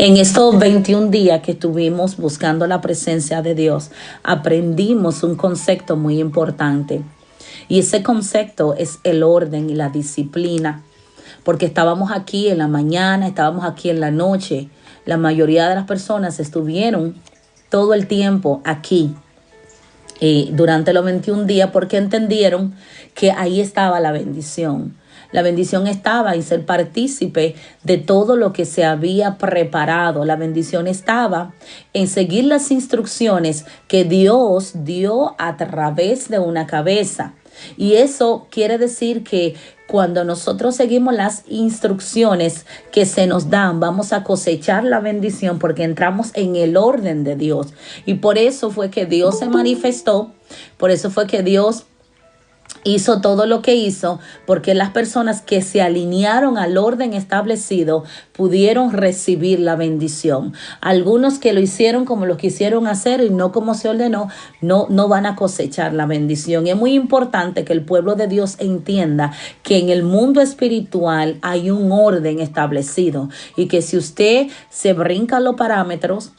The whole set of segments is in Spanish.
En estos 21 días que estuvimos buscando la presencia de Dios, aprendimos un concepto muy importante. Y ese concepto es el orden y la disciplina. Porque estábamos aquí en la mañana, estábamos aquí en la noche. La mayoría de las personas estuvieron todo el tiempo aquí durante los 21 días porque entendieron que ahí estaba la bendición. La bendición estaba en ser partícipe de todo lo que se había preparado. La bendición estaba en seguir las instrucciones que Dios dio a través de una cabeza. Y eso quiere decir que cuando nosotros seguimos las instrucciones que se nos dan, vamos a cosechar la bendición porque entramos en el orden de Dios. Y por eso fue que Dios se manifestó, por eso fue que Dios hizo todo lo que hizo, porque las personas que se alinearon al orden establecido pudieron recibir la bendición. Algunos que lo hicieron como lo quisieron hacer y no como se ordenó, no van a cosechar la bendición. Es muy importante que el pueblo de Dios entienda que en el mundo espiritual hay un orden establecido y que si usted se brinca los parámetros,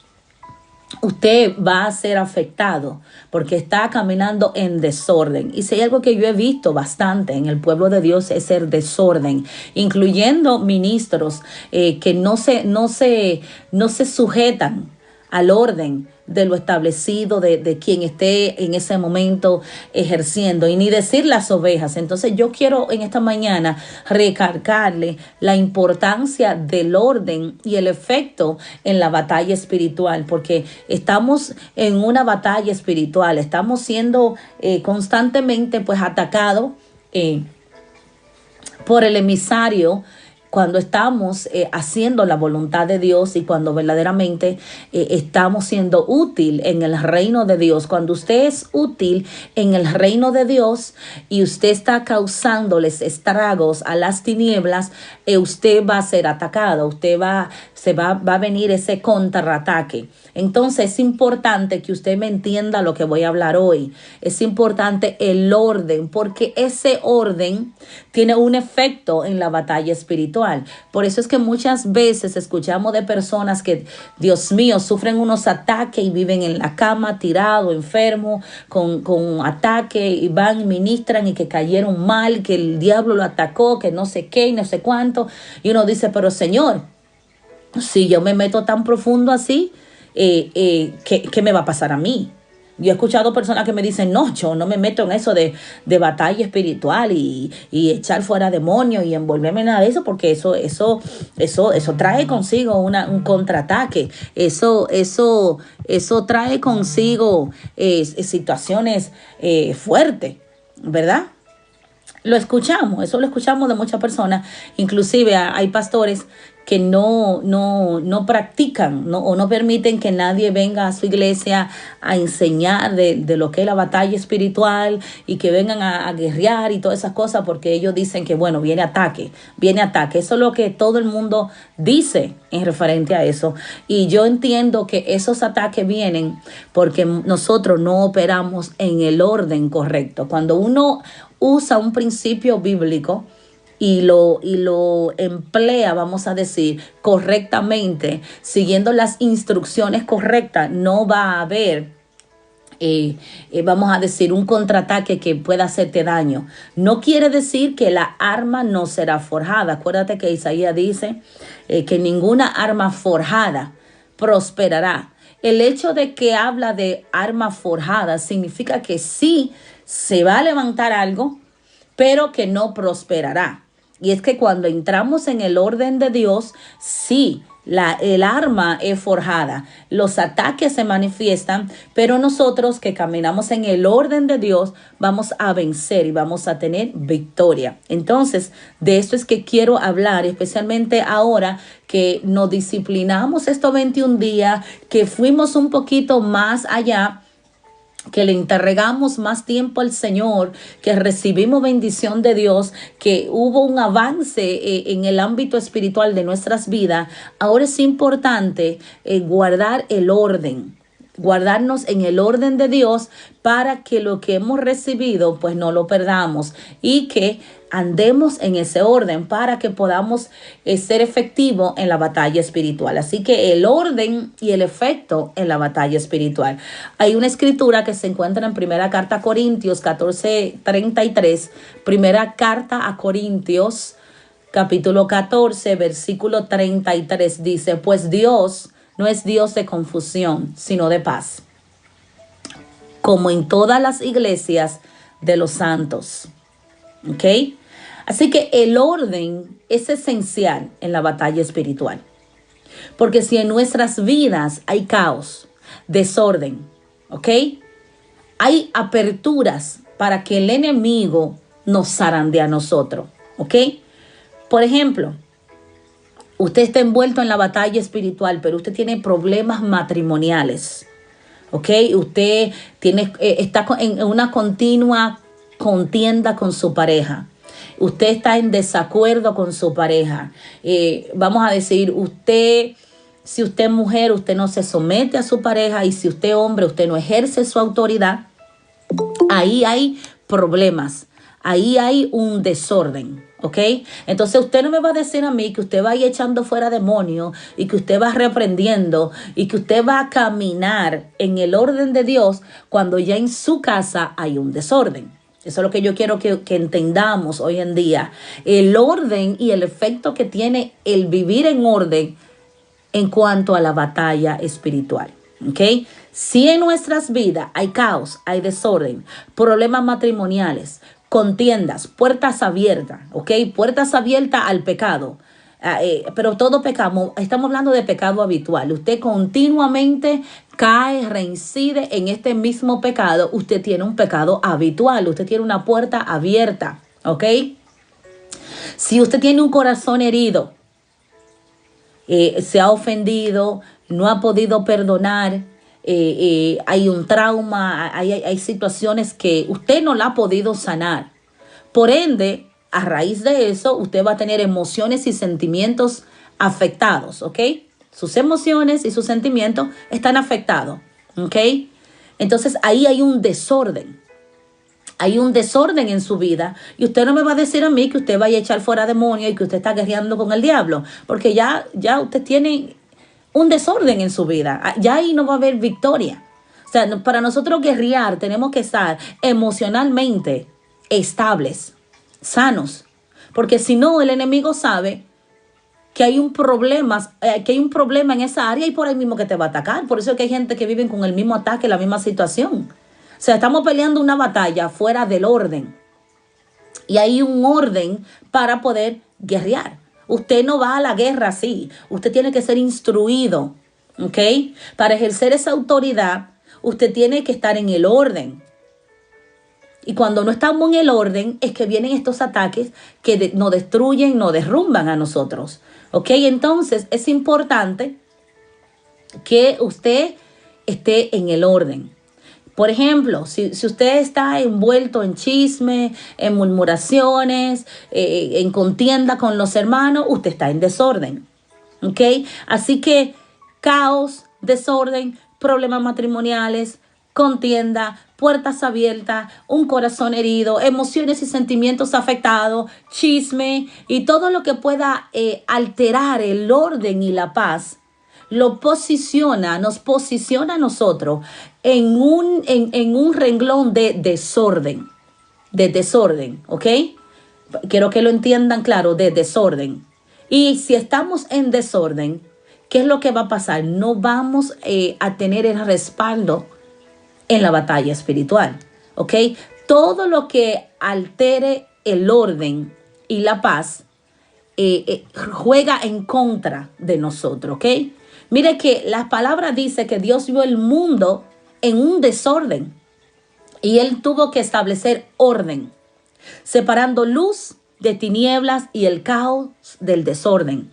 usted va a ser afectado porque está caminando en desorden. Y si hay algo que yo he visto bastante en el pueblo de Dios es el desorden, incluyendo ministros que no se sujetan al orden de lo establecido de quien esté en ese momento ejerciendo, y ni decir las ovejas. Entonces yo quiero en esta mañana recargarle la importancia del orden y el efecto en la batalla espiritual, porque estamos en una batalla espiritual, estamos siendo constantemente pues atacados por el emisario cuando estamos haciendo la voluntad de Dios y cuando verdaderamente estamos siendo útil en el reino de Dios. Cuando usted es útil en el reino de Dios y usted está causándoles estragos a las tinieblas, usted va a ser atacado, va a venir ese contraataque. Entonces es importante que usted me entienda lo que voy a hablar hoy. Es importante el orden, porque ese orden tiene un efecto en la batalla espiritual. Por eso es que muchas veces escuchamos de personas que, Dios mío, sufren unos ataques y viven en la cama, tirados, enfermos, con ataque, y van y ministran y que cayeron mal, que el diablo lo atacó, que no sé qué y no sé cuánto. Y uno dice, pero Señor, si yo me meto tan profundo así, ¿qué me va a pasar a mí? Yo he escuchado personas que me dicen, no, yo no me meto en eso de batalla espiritual y echar fuera demonios y envolverme en nada de eso, porque eso trae consigo un contraataque. Eso trae consigo situaciones fuertes, ¿verdad? Eso lo escuchamos de muchas personas. Inclusive hay pastores que no practican o no permiten que nadie venga a su iglesia a enseñar de lo que es la batalla espiritual y que vengan a guerrear y todas esas cosas, porque ellos dicen que, bueno, viene ataque. Eso es lo que todo el mundo dice en referente a eso. Y yo entiendo que esos ataques vienen porque nosotros no operamos en el orden correcto. Cuando uno usa un principio bíblico y lo emplea, vamos a decir, correctamente, siguiendo las instrucciones correctas, no va a haber, vamos a decir, un contraataque que pueda hacerte daño. No quiere decir que la arma no será forjada. Acuérdate que Isaías dice que ninguna arma forjada prosperará. El hecho de que habla de arma forjada significa que sí se va a levantar algo, pero que no prosperará. Y es que cuando entramos en el orden de Dios, sí, el arma es forjada, los ataques se manifiestan, pero nosotros que caminamos en el orden de Dios vamos a vencer y vamos a tener victoria. Entonces, de esto es que quiero hablar, especialmente ahora que nos disciplinamos estos 21 días, que fuimos un poquito más allá, que le entregamos más tiempo al Señor, que recibimos bendición de Dios, que hubo un avance en el ámbito espiritual de nuestras vidas. Ahora es importante guardar el orden, guardarnos en el orden de Dios para que lo que hemos recibido pues no lo perdamos y que andemos en ese orden para que podamos ser efectivos en la batalla espiritual. Así que el orden y el efecto en la batalla espiritual. Hay una escritura que se encuentra en Primera Carta a Corintios 14:33. Primera Carta a Corintios capítulo 14, versículo 33 dice: pues Dios no es Dios de confusión, sino de paz, como en todas las iglesias de los santos. ¿Ok? Así que el orden es esencial en la batalla espiritual. Porque si en nuestras vidas hay caos, desorden, ¿ok? Hay aperturas para que el enemigo nos zarandee a nosotros, ¿ok? Por ejemplo, usted está envuelto en la batalla espiritual, pero usted tiene problemas matrimoniales, ¿ok? Usted está en una continua contienda con su pareja. Usted está en desacuerdo con su pareja. Vamos a decir, si usted es mujer, usted no se somete a su pareja, y si usted es hombre, usted no ejerce su autoridad. Ahí hay problemas, ahí hay un desorden, ¿ok? Entonces usted no me va a decir a mí que usted va a ir echando fuera demonios y que usted va reprendiendo y que usted va a caminar en el orden de Dios cuando ya en su casa hay un desorden. Eso es lo que yo quiero que entendamos hoy en día. El orden y el efecto que tiene el vivir en orden en cuanto a la batalla espiritual. ¿Ok? Si en nuestras vidas hay caos, hay desorden, problemas matrimoniales, contiendas, puertas abiertas, ¿ok? Puertas abiertas al pecado. Pero todo pecado, estamos hablando de pecado habitual. Usted continuamente cae, reincide en este mismo pecado. Usted tiene un pecado habitual, usted tiene una puerta abierta, ¿ok? Si usted tiene un corazón herido, se ha ofendido, no ha podido perdonar, hay un trauma, hay situaciones que usted no la ha podido sanar. Por ende, a raíz de eso, usted va a tener emociones y sentimientos afectados, ¿ok? Sus emociones y sus sentimientos están afectados, ¿ok? Entonces ahí hay un desorden. Hay un desorden en su vida, y usted no me va a decir a mí que usted vaya a echar fuera demonios y que usted está guerreando con el diablo, porque ya usted tiene un desorden en su vida. Ya ahí no va a haber victoria. O sea, para nosotros guerrear tenemos que estar emocionalmente estables, sanos, porque si no, el enemigo sabe que hay un problema en esa área, y por ahí mismo que te va a atacar. Por eso es que hay gente que vive con el mismo ataque, la misma situación. O sea, estamos peleando una batalla fuera del orden. Y hay un orden para poder guerrear. Usted no va a la guerra así. Usted tiene que ser instruido, ¿ok? Para ejercer esa autoridad, usted tiene que estar en el orden. Y cuando no estamos en el orden, es que vienen estos ataques que nos destruyen, nos derrumban a nosotros, ¿ok? Entonces, es importante que usted esté en el orden. Por ejemplo, si usted está envuelto en chisme, en murmuraciones, en contienda con los hermanos, usted está en desorden, ¿ok? Así que caos, desorden, problemas matrimoniales, contienda, puertas abiertas, un corazón herido, emociones y sentimientos afectados, chisme y todo lo que pueda alterar el orden y la paz, nos posiciona a nosotros en un renglón de desorden, ¿ok? Quiero que lo entiendan claro, de desorden. Y si estamos en desorden, ¿qué es lo que va a pasar? No vamos a tener el respaldo en la batalla espiritual, ¿ok? Todo lo que altere el orden y la paz juega en contra de nosotros, ¿ok? Mire que la palabra dice que Dios vio el mundo en un desorden y Él tuvo que establecer orden, separando luz de tinieblas y el caos del desorden.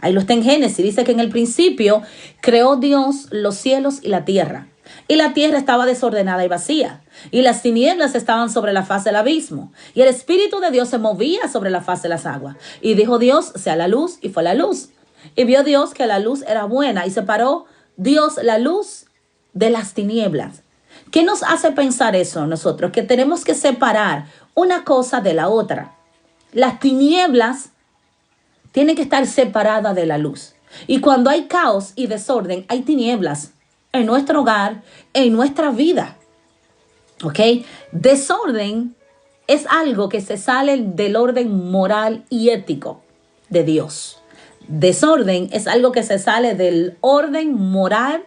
Ahí lo está en Génesis, dice que en el principio creó Dios los cielos y la tierra estaba desordenada y vacía, y las tinieblas estaban sobre la faz del abismo, y el Espíritu de Dios se movía sobre la faz de las aguas. Y dijo Dios, sea la luz, y fue la luz. Y vio Dios que la luz era buena, y separó Dios la luz de las tinieblas. ¿Qué nos hace pensar eso nosotros? Que tenemos que separar una cosa de la otra. Las tinieblas tienen que estar separadas de la luz. Y cuando hay caos y desorden, hay tinieblas en nuestro hogar, en nuestra vida. ¿Ok? Desorden es algo que se sale del orden moral y ético de Dios. Desorden es algo que se sale del orden moral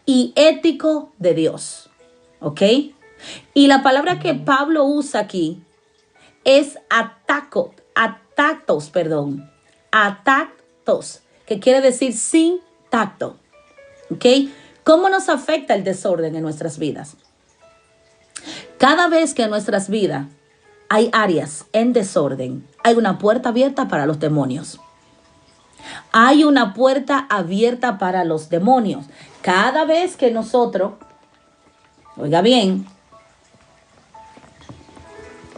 y ético de Dios. ¿Ok? Y la palabra que Pablo usa aquí es atactos, que quiere decir sin tacto. ¿Ok? ¿Cómo nos afecta el desorden en nuestras vidas? Cada vez que en nuestras vidas hay áreas en desorden, hay una puerta abierta para los demonios. Hay una puerta abierta para los demonios. Cada vez que nosotros, oiga bien,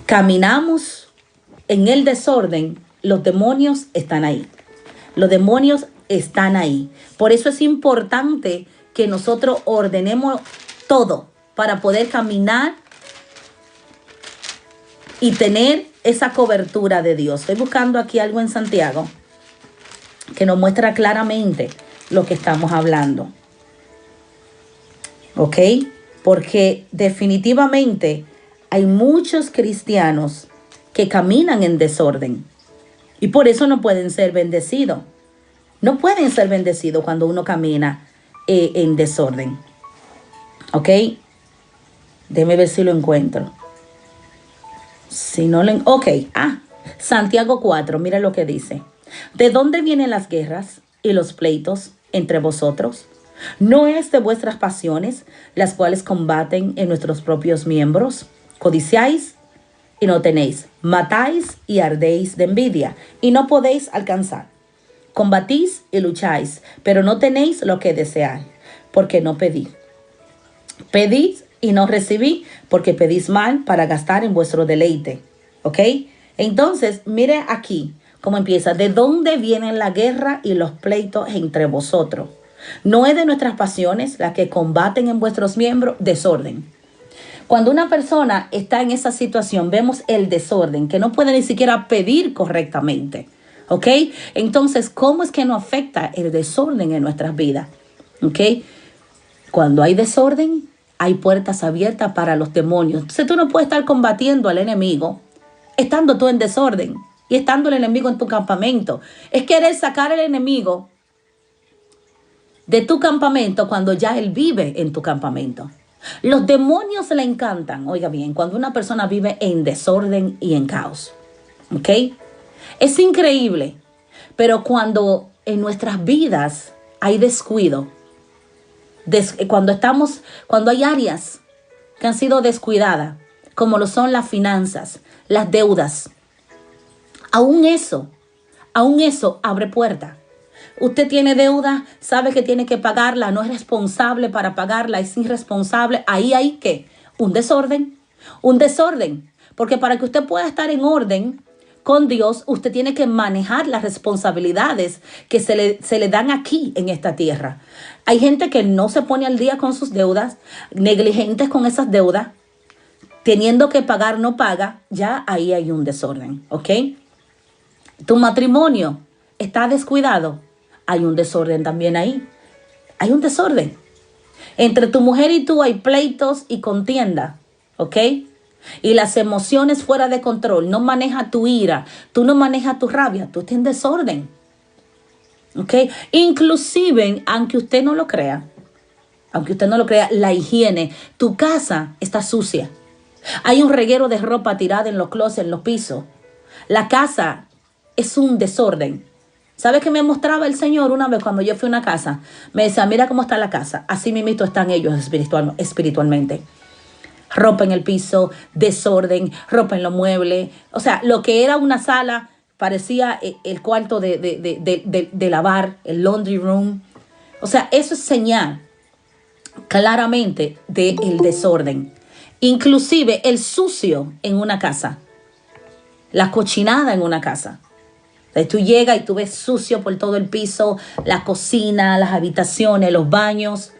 caminamos en el desorden, los demonios están ahí. Los demonios están ahí. Por eso es importante que nosotros ordenemos todo para poder caminar y tener esa cobertura de Dios. Estoy buscando aquí algo en Santiago que nos muestra claramente lo que estamos hablando. ¿Ok? Porque definitivamente hay muchos cristianos que caminan en desorden y por eso no pueden ser bendecidos. No pueden ser bendecidos cuando uno camina en desorden. ¿Ok? Déjeme ver si lo encuentro. Si no lo... Ok. Santiago 4. Mira lo que dice. ¿De dónde vienen las guerras y los pleitos entre vosotros? ¿No es de vuestras pasiones las cuales combaten en nuestros propios miembros? Codiciáis y no tenéis. Matáis y ardéis de envidia y no podéis alcanzar. Combatís y lucháis, pero no tenéis lo que deseáis, porque no pedís. Pedís y no recibí, porque pedís mal para gastar en vuestro deleite. ¿Ok? Entonces, mire aquí cómo empieza. ¿De dónde vienen la guerra y los pleitos entre vosotros? ¿No es de nuestras pasiones las que combaten en vuestros miembros? Desorden. Cuando una persona está en esa situación, vemos el desorden, que no puede ni siquiera pedir correctamente. ¿Ok? Entonces, ¿cómo es que nos afecta el desorden en nuestras vidas? ¿Ok? Cuando hay desorden, hay puertas abiertas para los demonios. Entonces, tú no puedes estar combatiendo al enemigo estando tú en desorden y estando el enemigo en tu campamento. Es querer sacar al enemigo de tu campamento cuando ya él vive en tu campamento. Los demonios le encantan, oiga bien, cuando una persona vive en desorden y en caos. ¿Ok? Es increíble, pero cuando en nuestras vidas hay descuido, cuando hay áreas que han sido descuidadas, como lo son las finanzas, las deudas, aún eso abre puerta. Usted tiene deuda, sabe que tiene que pagarla, no es responsable para pagarla, es irresponsable. Ahí hay ¿qué? Un desorden, porque para que usted pueda estar en orden con Dios, usted tiene que manejar las responsabilidades que se le dan aquí en esta tierra. Hay gente que no se pone al día con sus deudas, negligentes con esas deudas, teniendo que pagar, no paga, ya ahí hay un desorden, ¿ok? Tu matrimonio está descuidado, hay un desorden también ahí. Hay un desorden. Entre tu mujer y tú hay pleitos y contienda, ¿ok? Y las emociones fuera de control. No maneja tu ira, tú no manejas tu rabia, tú estás en desorden, ¿ok? Inclusive, aunque usted no lo crea, la higiene, tu casa está sucia. Hay un reguero de ropa tirada en los closets, en los pisos. La casa es un desorden. ¿Sabes qué me mostraba el Señor una vez cuando yo fui a una casa? Me decía, mira cómo está la casa. Así mismito están ellos espiritualmente. Ropa en el piso, desorden, ropa en los muebles. O sea, lo que era una sala parecía el cuarto de lavar, el laundry room. O sea, eso es señal claramente del desorden. Inclusive el sucio en una casa, la cochinada en una casa. Entonces tú llegas y tú ves sucio por todo el piso, la cocina, las habitaciones, los baños.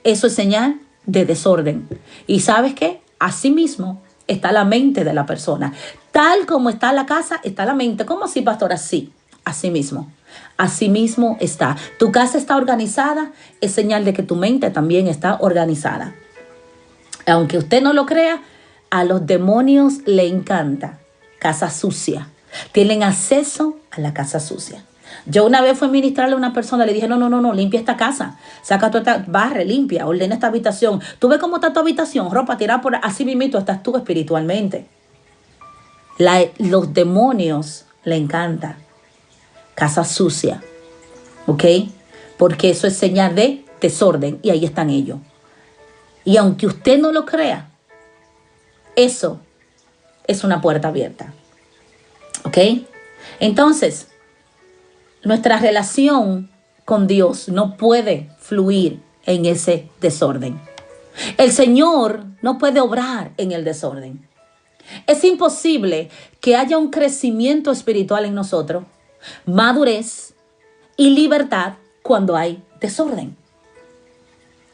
Eso es señal de desorden. ¿Y sabes qué? Asimismo está la mente de la persona. Tal como está la casa, está la mente. ¿Cómo así, pastora? Sí, así mismo. Así mismo está. Tu casa está organizada, es señal de que tu mente también está organizada. Aunque usted no lo crea, a los demonios le encanta casa sucia. Tienen acceso a la casa sucia. Yo una vez fui a ministrarle a una persona, le dije, no, limpia esta casa. Saca toda esta, barre, limpia, ordena esta habitación. ¿Tú ves cómo está tu habitación? Ropa tirada por así mismito estás tú espiritualmente. Los demonios le encanta casa sucia, ¿ok? Porque eso es señal de desorden y ahí están ellos. Y aunque usted no lo crea, eso es una puerta abierta, ¿ok? Entonces, nuestra relación con Dios no puede fluir en ese desorden. El Señor no puede obrar en el desorden. Es imposible que haya un crecimiento espiritual en nosotros, madurez y libertad cuando hay desorden.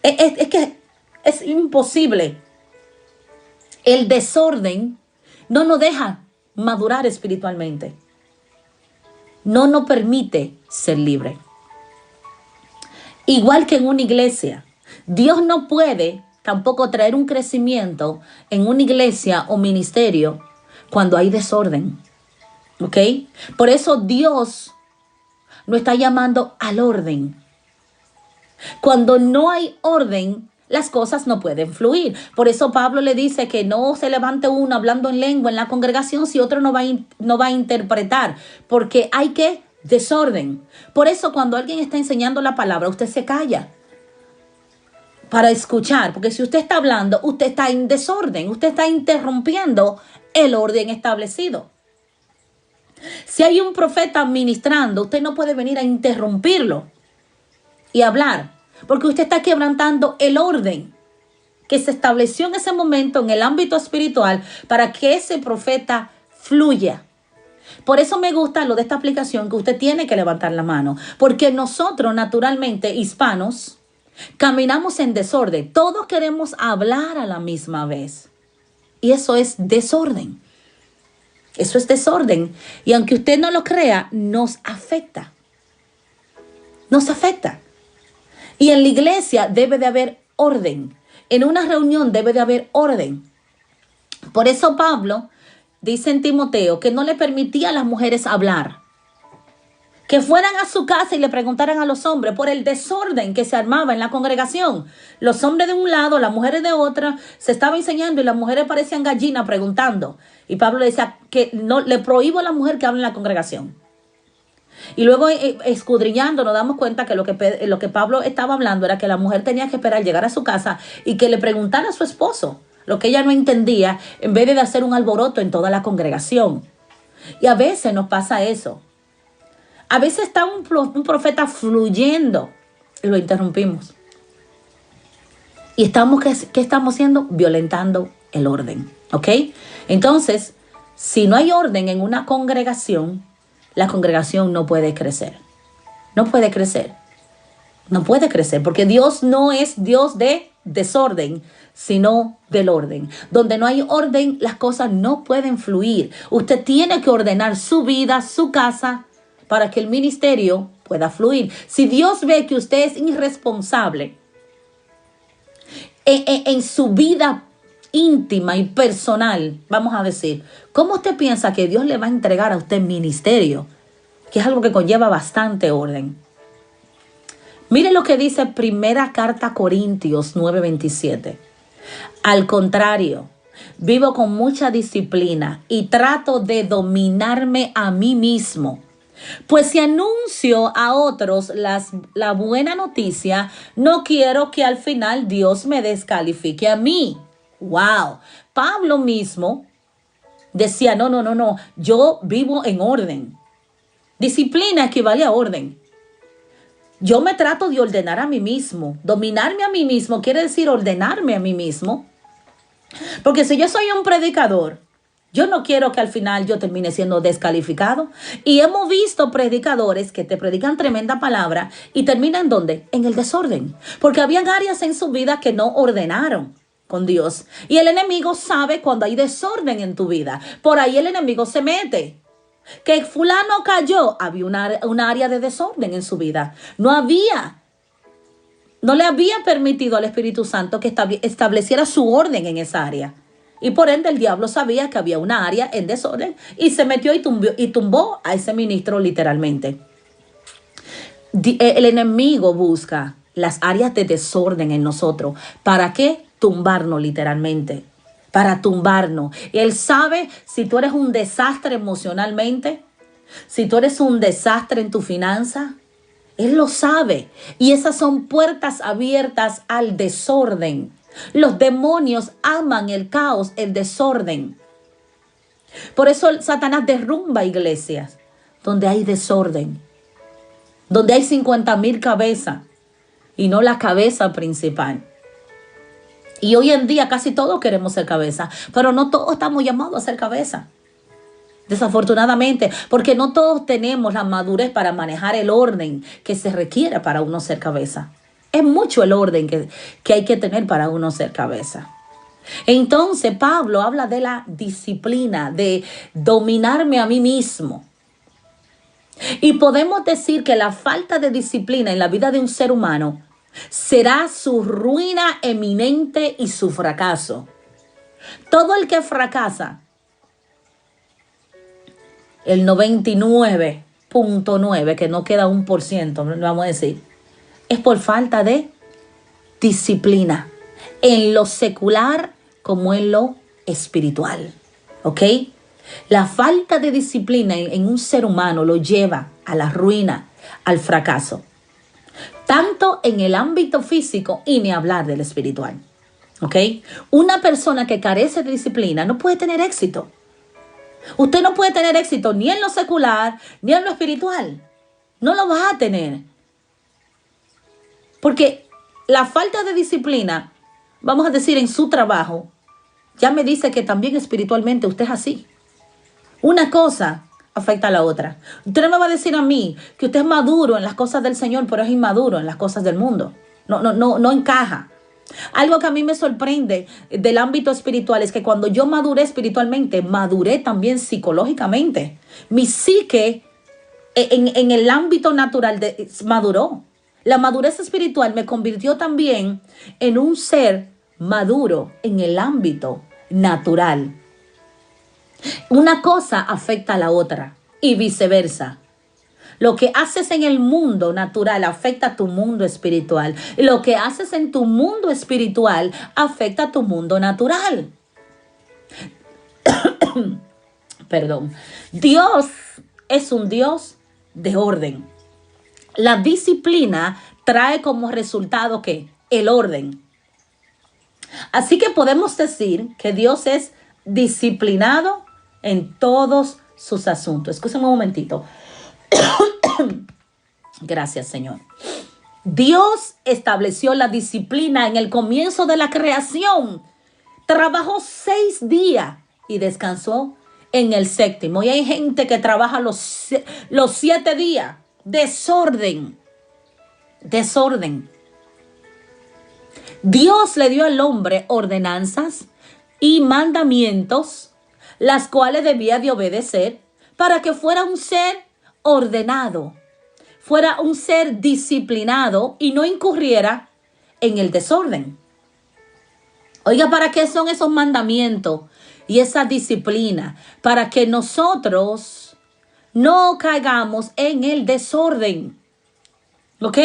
Es que es imposible. El desorden no nos deja madurar espiritualmente. No nos permite ser libre. Igual que en una iglesia, Dios no puede tampoco traer un crecimiento en una iglesia o ministerio cuando hay desorden. ¿Ok? Por eso Dios nos está llamando al orden. Cuando no hay orden, las cosas no pueden fluir. Por eso Pablo le dice que no se levante uno hablando en lengua en la congregación si otro no va a interpretar, porque hay que desorden. Por eso cuando alguien está enseñando la palabra, usted se calla para escuchar, porque si usted está hablando, usted está en desorden, usted está interrumpiendo el orden establecido. Si hay un profeta ministrando, usted no puede venir a interrumpirlo y hablar, porque usted está quebrantando el orden que se estableció en ese momento en el ámbito espiritual para que ese profeta fluya. Por eso me gusta lo de esta aplicación, que usted tiene que levantar la mano, porque nosotros naturalmente hispanos caminamos en desorden. Todos queremos hablar a la misma vez y eso es desorden. Eso es desorden. Y aunque usted no lo crea, nos afecta. Nos afecta. Y en la iglesia debe de haber orden. En una reunión debe de haber orden. Por eso Pablo dice en Timoteo que no le permitía a las mujeres hablar. Que fueran a su casa y le preguntaran a los hombres por el desorden que se armaba en la congregación. Los hombres de un lado, las mujeres de otra, se estaba enseñando y las mujeres parecían gallinas preguntando. Y Pablo le decía que no le prohíbo a la mujer que hable en la congregación. Y luego escudriñando nos damos cuenta que lo que Pablo estaba hablando era que la mujer tenía que esperar llegar a su casa y que le preguntara a su esposo lo que ella no entendía en vez de hacer un alboroto en toda la congregación. Y a veces nos pasa eso. A veces está un profeta fluyendo y lo interrumpimos. Y ¿qué estamos haciendo? Violentando el orden. ¿Ok? Entonces, si no hay orden en una congregación, la congregación no puede crecer. No puede crecer. No puede crecer porque Dios no es Dios de desorden, sino del orden. Donde no hay orden, las cosas no pueden fluir. Usted tiene que ordenar su vida, su casa, para que el ministerio pueda fluir. Si Dios ve que usted es irresponsable en su vida íntima y personal, vamos a decir, ¿cómo usted piensa que Dios le va a entregar a usted ministerio? Que es algo que conlleva bastante orden. Mire lo que dice Primera Carta a Corintios 9:27. Al contrario, vivo con mucha disciplina y trato de dominarme a mí mismo. Pues si anuncio a otros la buena noticia, no quiero que al final Dios me descalifique a mí. ¡Wow! Pablo mismo decía, no, yo vivo en orden. Disciplina equivale a orden. Yo me trato de ordenar a mí mismo. Dominarme a mí mismo quiere decir ordenarme a mí mismo. Porque si yo soy un predicador, yo no quiero que al final yo termine siendo descalificado. Y hemos visto predicadores que te predican tremenda palabra y terminan ¿dónde? En el desorden. Porque habían áreas en su vida que no ordenaron. con Dios. Y el enemigo sabe cuando hay desorden en tu vida. Por ahí el enemigo se mete. Que fulano cayó, había una área de desorden en su vida. No le había permitido al Espíritu Santo que estableciera su orden en esa área. Y por ende el diablo sabía que había una área en desorden y se metió y tumbó a ese ministro literalmente. El enemigo busca las áreas de desorden en nosotros. ¿Para qué? Tumbarnos literalmente. Para tumbarnos. Y él sabe si tú eres un desastre emocionalmente, si tú eres un desastre en tu finanza. Él lo sabe. Y esas son puertas abiertas al desorden. Los demonios aman el caos, el desorden. Por eso Satanás derrumba iglesias donde hay desorden, donde hay 50,000 cabezas y no la cabeza principal. Y hoy en día casi todos queremos ser cabeza, pero no todos estamos llamados a ser cabeza. Desafortunadamente, porque no todos tenemos la madurez para manejar el orden que se requiere para uno ser cabeza. Es mucho el orden que hay que tener para uno ser cabeza. Entonces Pablo habla de la disciplina, de dominarme a mí mismo. Y podemos decir que la falta de disciplina en la vida de un ser humano será su ruina eminente y su fracaso. Todo el que fracasa, el 99.9, que no queda 1%, vamos a decir, es por falta de disciplina en lo secular como en lo espiritual. ¿Ok? La falta de disciplina en un ser humano lo lleva a la ruina, al fracaso. Tanto en el ámbito físico y ni hablar del espiritual. ¿Ok? Una persona que carece de disciplina no puede tener éxito. Usted no puede tener éxito ni en lo secular ni en lo espiritual. No lo va a tener. Porque la falta de disciplina, vamos a decir en su trabajo, ya me dice que también espiritualmente usted es así. Una cosa afecta a la otra. Usted no me va a decir a mí que usted es maduro en las cosas del Señor, pero es inmaduro en las cosas del mundo. No encaja. Algo que a mí me sorprende del ámbito espiritual es que cuando yo maduré espiritualmente, maduré también psicológicamente. Mi psique en el ámbito natural maduró. La madurez espiritual me convirtió también en un ser maduro en el ámbito natural. Una cosa afecta a la otra y viceversa. Lo que haces en el mundo natural afecta a tu mundo espiritual. Y lo que haces en tu mundo espiritual afecta a tu mundo natural. Perdón. Dios es un Dios de orden. La disciplina trae como resultado ¿qué? El orden. Así que podemos decir que Dios es disciplinado en todos sus asuntos. Escúchame un momentito. Gracias, Señor. Dios estableció la disciplina en el comienzo de la creación. Trabajó 6 días y descansó en el 7º. Y hay gente que trabaja los 7 días. Desorden. Dios le dio al hombre ordenanzas y mandamientos, las cuales debía de obedecer para que fuera un ser ordenado, fuera un ser disciplinado y no incurriera en el desorden. Oiga, ¿para qué son esos mandamientos y esa disciplina? Para que nosotros no caigamos en el desorden. ¿Ok?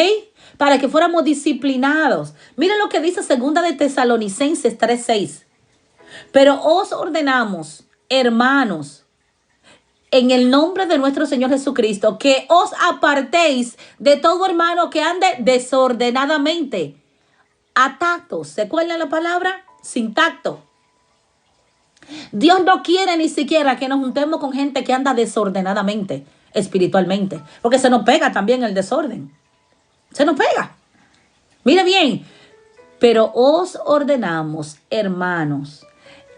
Para que fuéramos disciplinados. Miren lo que dice 2 de Tesalonicenses 3:6. Pero os ordenamos, hermanos, en el nombre de nuestro Señor Jesucristo, que os apartéis de todo hermano que ande desordenadamente. A tacto. ¿Se acuerdan la palabra? Sin tacto. Dios no quiere ni siquiera que nos juntemos con gente que anda desordenadamente, espiritualmente. Porque se nos pega también el desorden. Se nos pega. Mire bien. Pero os ordenamos, hermanos,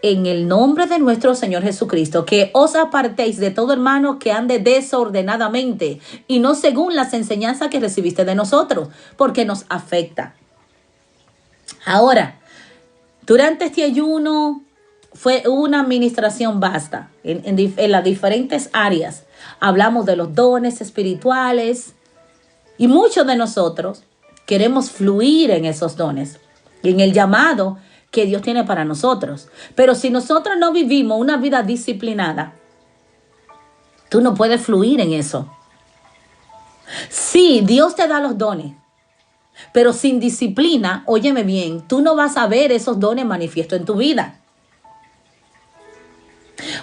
en el nombre de nuestro Señor Jesucristo, que os apartéis de todo hermano que ande desordenadamente y no según las enseñanzas que recibiste de nosotros, porque nos afecta. Ahora, Durante este ayuno fue una administración vasta en las diferentes áreas. Hablamos de los dones espirituales y muchos de nosotros queremos fluir en esos dones y en el llamado que Dios tiene para nosotros. Pero si nosotros no vivimos una vida disciplinada, tú no puedes fluir en eso. Sí, Dios te da los dones, pero sin disciplina, óyeme bien, tú no vas a ver esos dones manifiestos en tu vida.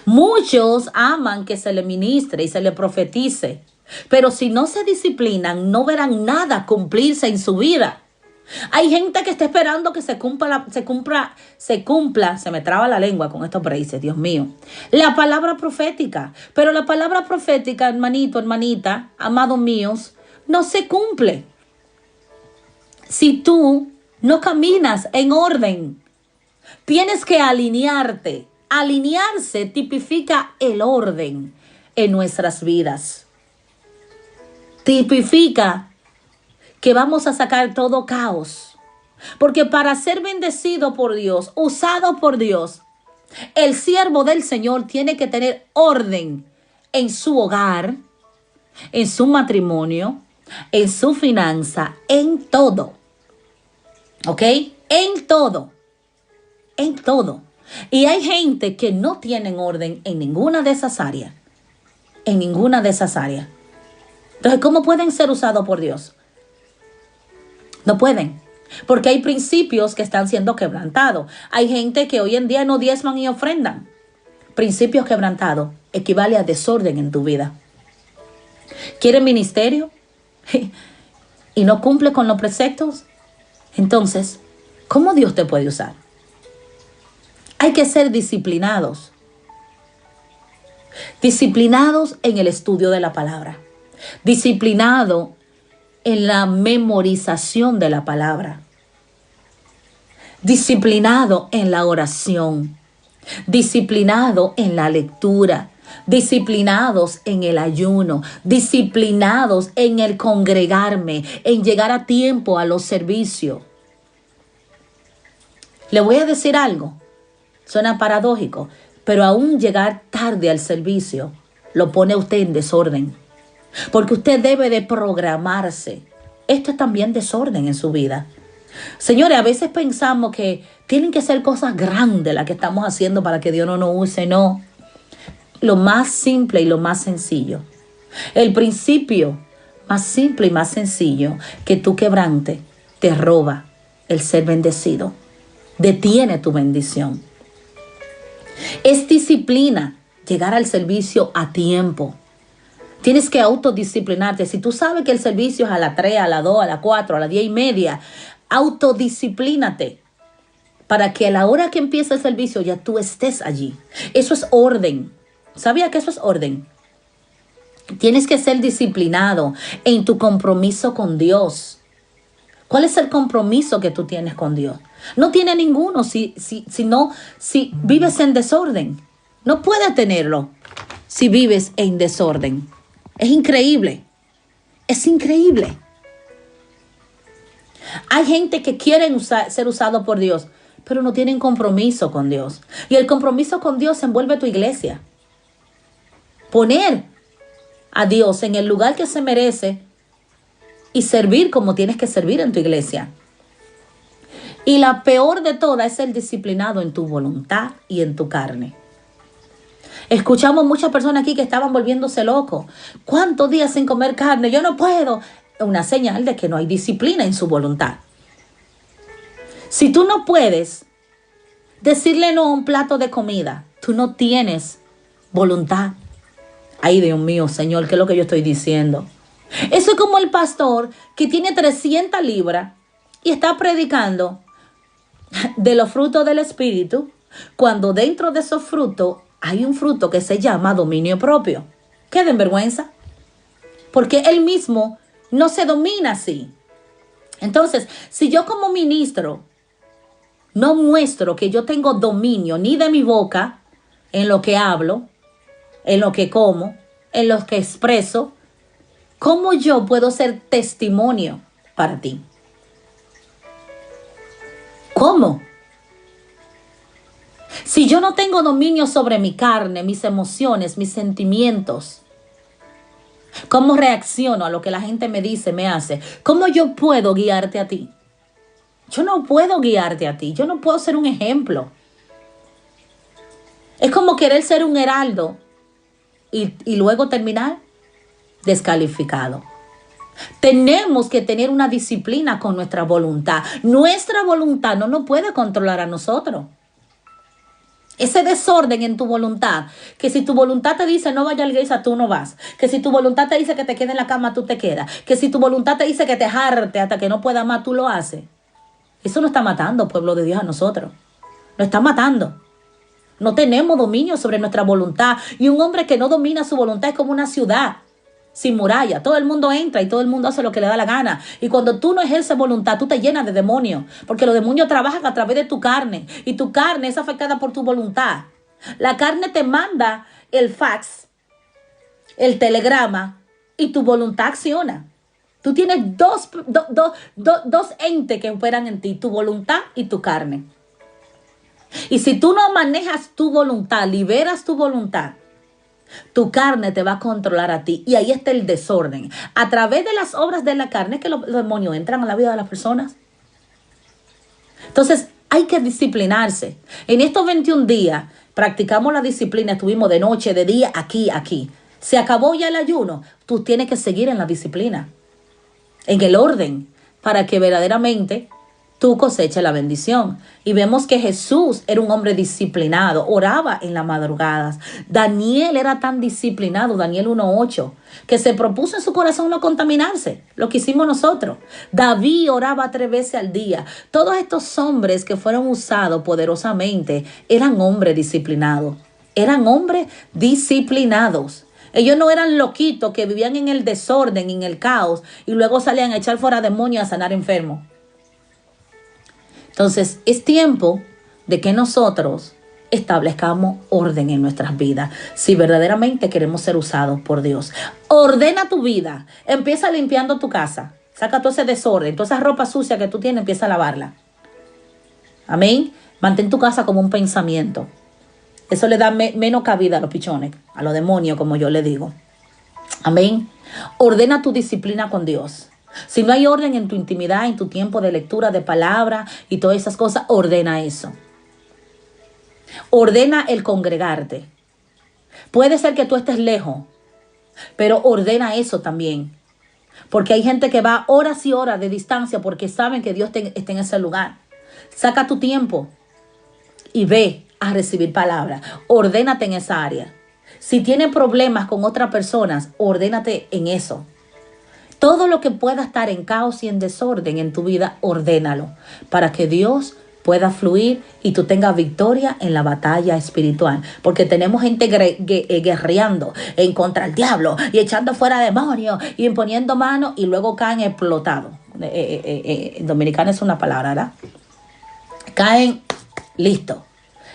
Muchos aman que se le ministre y se le profetice, pero si no se disciplinan, no verán nada cumplirse en su vida. Hay gente que está esperando que se cumpla, se me traba la lengua con estos predices, Dios mío, la palabra profética. Pero la palabra profética, hermanito, hermanita, amados míos, no se cumple si tú no caminas en orden. Tienes que alinearte. Alinearse tipifica el orden en nuestras vidas. Tipifica que vamos a sacar todo caos. Porque para ser bendecido por Dios, usado por Dios, el siervo del Señor tiene que tener orden en su hogar, en su matrimonio, en su finanza, en todo. ¿Ok? En todo. En todo. Y hay gente que no tienen orden en ninguna de esas áreas. En ninguna de esas áreas. Entonces, ¿cómo pueden ser usados por Dios? No pueden. Porque hay principios que están siendo quebrantados. Hay gente que hoy en día no diezman y ofrendan. Principios quebrantados equivale a desorden en tu vida. ¿Quiere ministerio? ¿Y no cumple con los preceptos? Entonces, ¿cómo Dios te puede usar? Hay que ser disciplinados. Disciplinados en el estudio de la palabra. Disciplinado en la memorización de la palabra. Disciplinado en la oración. Disciplinado en la lectura. Disciplinados en el ayuno. Disciplinados en el congregarme. En llegar a tiempo a los servicios. Le voy a decir algo. Suena paradójico, pero aún llegar tarde al servicio lo pone usted en desorden. Porque usted debe de programarse. Esto es también desorden en su vida. Señores, a veces pensamos que tienen que ser cosas grandes las que estamos haciendo para que Dios no nos use. No. Lo más simple y lo más sencillo. El principio más simple y más sencillo que tú quebrantes te roba el ser bendecido. Detiene tu bendición. Es disciplina llegar al servicio a tiempo. Tienes que autodisciplinarte. Si tú sabes que el servicio es a las 3, a las 2, a las 4, a las 10:30, autodisciplínate para que a la hora que empiece el servicio ya tú estés allí. Eso es orden. ¿Sabía que eso es orden? Tienes que ser disciplinado en tu compromiso con Dios. ¿Cuál es el compromiso que tú tienes con Dios? No tiene ninguno si vives en desorden. No puedes tenerlo si vives en desorden. Es increíble. Es increíble. Hay gente que quiere ser usado por Dios, pero no tienen compromiso con Dios. Y el compromiso con Dios envuelve tu iglesia. Poner a Dios en el lugar que se merece y servir como tienes que servir en tu iglesia. Y la peor de todas es ser disciplinado en tu voluntad y en tu carne. Escuchamos muchas personas aquí que estaban volviéndose locos. ¿Cuántos días sin comer carne? Yo no puedo. Una señal de que no hay disciplina en su voluntad. Si tú no puedes decirle no a un plato de comida, tú no tienes voluntad. Ay, Dios mío, Señor, ¿qué es lo que yo estoy diciendo? Eso es como el pastor que tiene 300 libras y está predicando de los frutos del Espíritu, cuando dentro de esos frutos hay un fruto que se llama dominio propio. ¿Qué den vergüenza? Porque él mismo no se domina así. Entonces, si yo como ministro no muestro que yo tengo dominio ni de mi boca, en lo que hablo, en lo que como, en lo que expreso, ¿cómo yo puedo ser testimonio para ti? ¿Cómo? Si yo no tengo dominio sobre mi carne, mis emociones, mis sentimientos, ¿cómo reacciono a lo que la gente me dice, me hace? ¿Cómo yo puedo guiarte a ti? Yo no puedo guiarte a ti. Yo no puedo ser un ejemplo. Es como querer ser un heraldo y luego terminar descalificado. Tenemos que tener una disciplina con nuestra voluntad. Nuestra voluntad no nos puede controlar a nosotros. Ese desorden en tu voluntad, que si tu voluntad te dice no vaya a la iglesia, tú no vas. Que si tu voluntad te dice que te quede en la cama, tú te quedas. Que si tu voluntad te dice que te jarte hasta que no puedas más, tú lo haces. Eso no está matando, pueblo de Dios, a nosotros. Lo está matando. No tenemos dominio sobre nuestra voluntad. Y un hombre que no domina su voluntad es como una ciudad sin muralla. Todo el mundo entra y todo el mundo hace lo que le da la gana. Y cuando tú no ejerces voluntad, tú te llenas de demonios. Porque los demonios trabajan a través de tu carne. Y tu carne es afectada por tu voluntad. La carne te manda el fax, el telegrama, y tu voluntad acciona. Tú tienes dos entes que operan en ti, tu voluntad y tu carne. Y si tú no manejas tu voluntad, liberas tu voluntad, tu carne te va a controlar a ti. Y ahí está el desorden. A través de las obras de la carne que los demonios entran a la vida de las personas. Entonces hay que disciplinarse. En estos 21 días practicamos la disciplina. Estuvimos de noche, de día, aquí. Se acabó ya el ayuno. Tú tienes que seguir en la disciplina, en el orden, para que verdaderamente tú coseches la bendición. Y vemos que Jesús era un hombre disciplinado, oraba en las madrugadas. Daniel era tan disciplinado, Daniel 1:8, que se propuso en su corazón no contaminarse, lo que hicimos nosotros. David oraba 3 veces al día. Todos estos hombres que fueron usados poderosamente eran hombres disciplinados, eran hombres disciplinados. Ellos no eran loquitos que vivían en el desorden, en el caos, y luego salían a echar fuera demonios, a sanar enfermos. Entonces, es tiempo de que nosotros establezcamos orden en nuestras vidas, si verdaderamente queremos ser usados por Dios. Ordena tu vida. Empieza limpiando tu casa. Saca todo ese desorden, toda esa ropa sucia que tú tienes, empieza a lavarla. Amén. Mantén tu casa como un pensamiento. Eso le da menos cabida a los pichones, a los demonios, como yo le digo. Amén. Ordena tu disciplina con Dios. Si no hay orden en tu intimidad, en tu tiempo de lectura de palabra y todas esas cosas, ordena eso. Ordena el congregarte. Puede ser que tú estés lejos, pero ordena eso también. Porque hay gente que va horas y horas de distancia porque saben que Dios está en ese lugar. Saca tu tiempo y ve a recibir palabra. Ordénate en esa área. Si tienes problemas con otras personas, ordénate en eso. Todo lo que pueda estar en caos y en desorden en tu vida, ordénalo para que Dios pueda fluir y tú tengas victoria en la batalla espiritual. Porque tenemos gente guerreando en contra del diablo y echando fuera demonios y imponiendo manos y luego caen explotados. En dominicano es una palabra, ¿verdad? Caen, listo,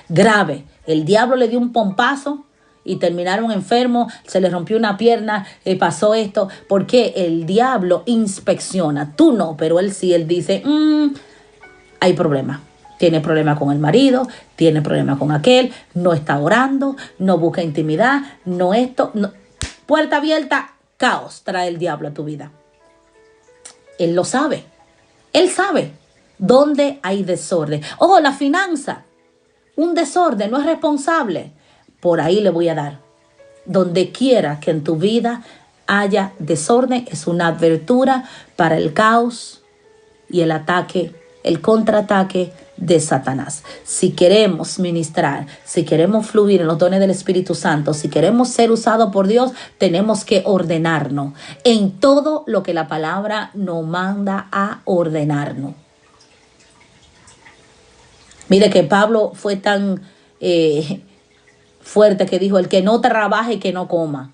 grave. El diablo le dio un pompazo y terminaron enfermos, se les rompió una pierna, pasó esto, porque el diablo inspecciona, tú no, pero él sí, él dice, hay problema, tiene problema con el marido, tiene problema con aquel, no está orando, no busca intimidad, no esto, no. Puerta abierta, caos trae el diablo a tu vida. Él lo sabe, él sabe dónde hay desorden. Ojo, la finanza, un desorden, no es responsable. Por ahí le voy a dar. Donde quiera que en tu vida haya desorden, es una abertura para el caos y el ataque, el contraataque de Satanás. Si queremos ministrar, si queremos fluir en los dones del Espíritu Santo, si queremos ser usados por Dios, tenemos que ordenarnos en todo lo que la palabra nos manda a ordenarnos. Mire que Pablo fue tan fuerte que dijo, el que no trabaje y que no coma.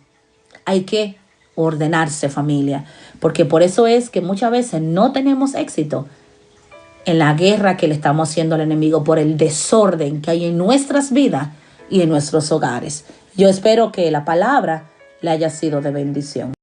Hay que ordenarse, familia, porque por eso es que muchas veces no tenemos éxito en la guerra que le estamos haciendo al enemigo, por el desorden que hay en nuestras vidas y en nuestros hogares. Yo espero que la palabra le haya sido de bendición.